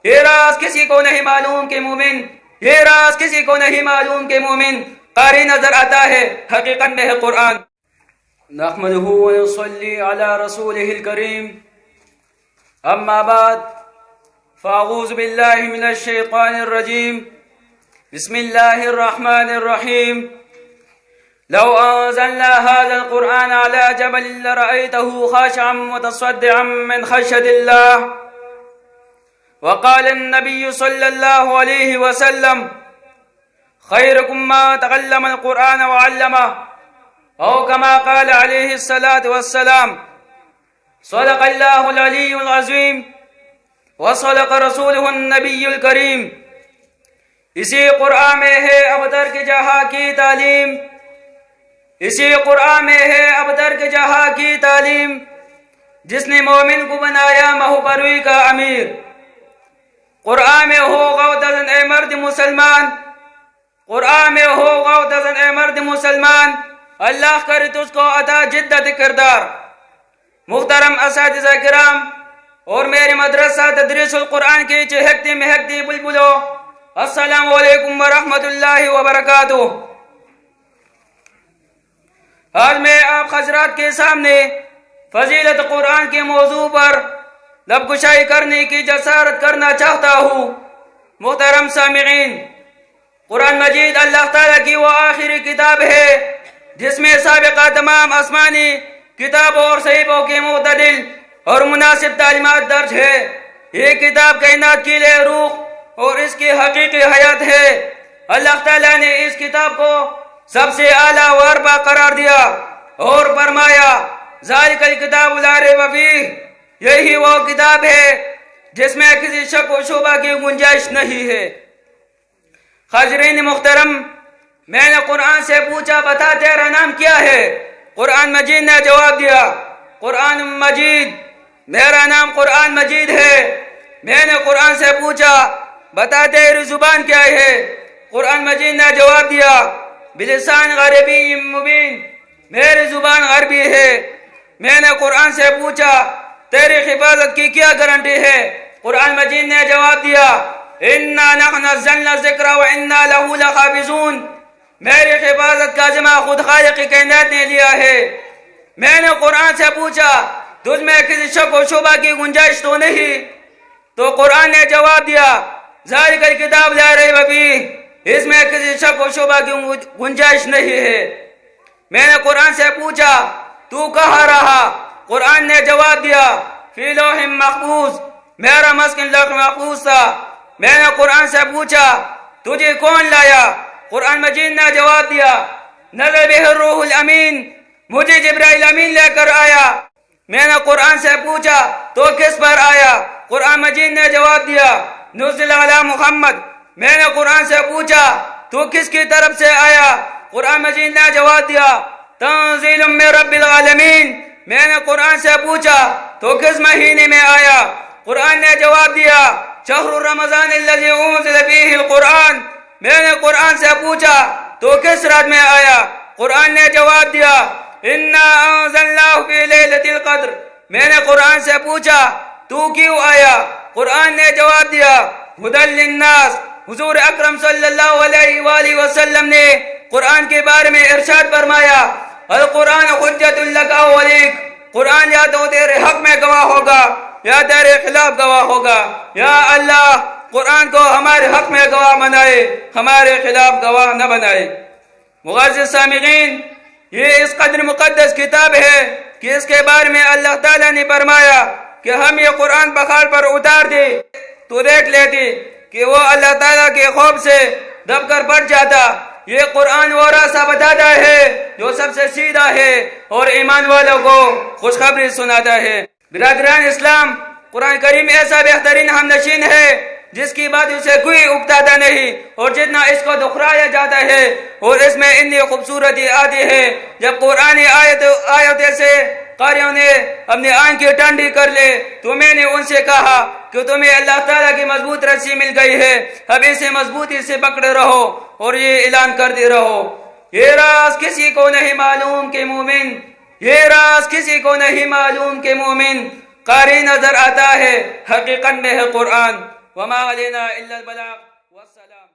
یہ راز کسی کو نہیں معلوم کہ مومن، یہ راز کسی کو نہیں معلوم کہ مومن قاری نظر آتا ہے، حقیقت میں ہے قرآن۔ نحمده ونصلي على رسوله الكريم، اما بعد فاعوذ بالله من الشيطان الرجيم، بسم الله الرحمن الرحيم۔ لو انزلنا هذا القرآن على جبل لرأيته خاشعا متصدعا من خشية الله۔ وقال النبي صلى الله عليه وسلم: خيركم ما تعلم القرآن وعلمه، أو كما قال عليه الصلاة والسلام۔ صدق الله العلي العظيم وصدق رسوله النبي الكريم۔ اسی قرآن میں ہے ابتر کے جہاں کی تعلیم، اسی قرآن میں ہے ابتر کے جہاں کی تعلیم، جس نے مومن کو بنایا مہوپروی کا امیر۔ قرآن میں ہو غوطن اے مرد مسلمان، قرآن میں ہو غوطن اے مرد مسلمان، اللہ کرے تجھ کو عطا جدت کردار۔ محترم اساتذہ کرام اور میرے مدرسہ تدریس القرآن کی چہکتی مہکتی بلبلو، السلام علیکم ورحمۃ اللہ وبرکاتہ۔ آج میں آپ حضرات کے سامنے فضیلت قرآن کے موضوع پر لب گشائی کرنے کی جسارت کرنا چاہتا ہوں۔ محترم سامعین، قرآن مجید اللہ تعالیٰ کی وہ آخری کتاب ہے جس میں سابقہ تمام آسمانی کتابوں اور صحیفوں کے معتدل اور مناسب تعلیمات درج ہے۔ یہ کتاب کائنات کی لے روح اور اس کی حقیقی حیات ہے۔ اللہ تعالیٰ نے اس کتاب کو سب سے اعلیٰ و اربع قرار دیا اور فرمایا: ذالک الکتاب لا ریب فیہ، یہی وہ کتاب ہے جس میں کسی شک و شبہ کی گنجائش نہیں ہے۔ حاضرین محترم، میں نے قرآن سے پوچھا بتا تیرا نام کیا ہے؟ قرآن مجید نے جواب دیا: قرآن مجید، میرا نام قرآن مجید ہے۔ میں نے قرآن سے پوچھا بتا تیری زبان کیا ہے؟ قرآن مجید نے جواب دیا: بلسان عربی مبین، میری زبان عربی ہے۔ میں نے قرآن سے پوچھا تیری حفاظت کی کیا گارنٹی ہے؟ قرآن مجید نے جواب دیا: انا نحن نزلنا الذکر وانا له لحافظون، میری حفاظت کا ذمہ خود خالق کائنات نے لیا ہے۔ میں نے قرآن سے پوچھا تجھ میں کسی شک و شبہ کی گنجائش تو نہیں؟ تو قرآن نے جواب دیا: ذالک الکتاب لا ریب فیہ، اس میں کسی شک و شبہ کی گنجائش نہیں ہے۔ میں نے قرآن سے پوچھا تو کہاں رہا؟ قرآن نے جواب دیا: فی لوح محفوظ، میرا مسکن لوح محفوظ تھا۔ میں نے قرآن سے پوچھا تجھے کون لایا؟ قرآن مجید نے جواب دیا: نزل بہ الروح الامین، مجھے جبرائیل امین لے کر آیا۔ میں نے قرآن سے پوچھا تو کس پر آیا؟ قرآن مجید نے جواب دیا: نزل علی محمد۔ میں نے قرآن سے پوچھا تو کس کی طرف سے آیا؟ قرآن مجید نے جواب دیا: تنزیل من رب العالمین۔ میں نے قرآن سے پوچھا تو کس مہینے میں آیا؟ قرآن نے جواب دیا: شہر رمضان الذی انزل فیہ القرآن۔ میں نے قرآن سے پوچھا تو کس رات میں آیا؟ قرآن نے جواب دیا: انا انزلناہ فی لیلۃ القدر۔ میں نے قرآن سے پوچھا تو کیوں آیا؟ قرآن نے جواب دیا: ھدی للناس۔ حضور اکرم صلی اللہ علیہ وآلہ وسلم نے قرآن کے بارے میں ارشاد فرمایا: القرآن حجت لک او علیک، قرآن یا تو تیرے حق میں گواہ ہوگا یا تیرے خلاف گواہ ہوگا۔ یا اللہ قرآن کو ہمارے حق میں گواہ بنائے، ہمارے خلاف گواہ نہ بنائے۔ معزز سامعین، یہ اس قدر مقدس کتاب ہے کہ اس کے بارے میں اللہ تعالیٰ نے فرمایا کہ ہم یہ قرآن پہاڑ پر اتار دے تو دیکھ لیتے کہ وہ اللہ تعالیٰ کے خوف سے دب کر بڑھ جاتا۔ یہ قرآن وہ راستہ بتاتا ہے جو سب سے سیدھا ہے اور ایمان والوں کو خوشخبری سناتا ہے۔ برادران اسلام، قرآن کریم ایسا بہترین ہم نشین ہے جس کی بات اسے کوئی اکتاتا نہیں، اور جتنا اس کو دکھرایا جاتا ہے اور اس میں اتنی خوبصورتی آتی ہے۔ جب قرآنی آیتیں سے قاریوں نے اپنی آنکھیں ٹھنڈی کر لے تو میں نے ان سے کہا کہ تمہیں اللہ تعالیٰ کی مضبوط رسی مل گئی ہے، اب اسے مضبوطی سے پکڑے رہو اور یہ اعلان کرتے رہو: یہ راز کسی کو نہیں معلوم کہ مومن، یہ راز کسی کو نہیں معلوم کہ مومن قاری نظر آتا ہے، حقیقت میں ہے قرآن۔ وما علینا الا البلاغ والسلام.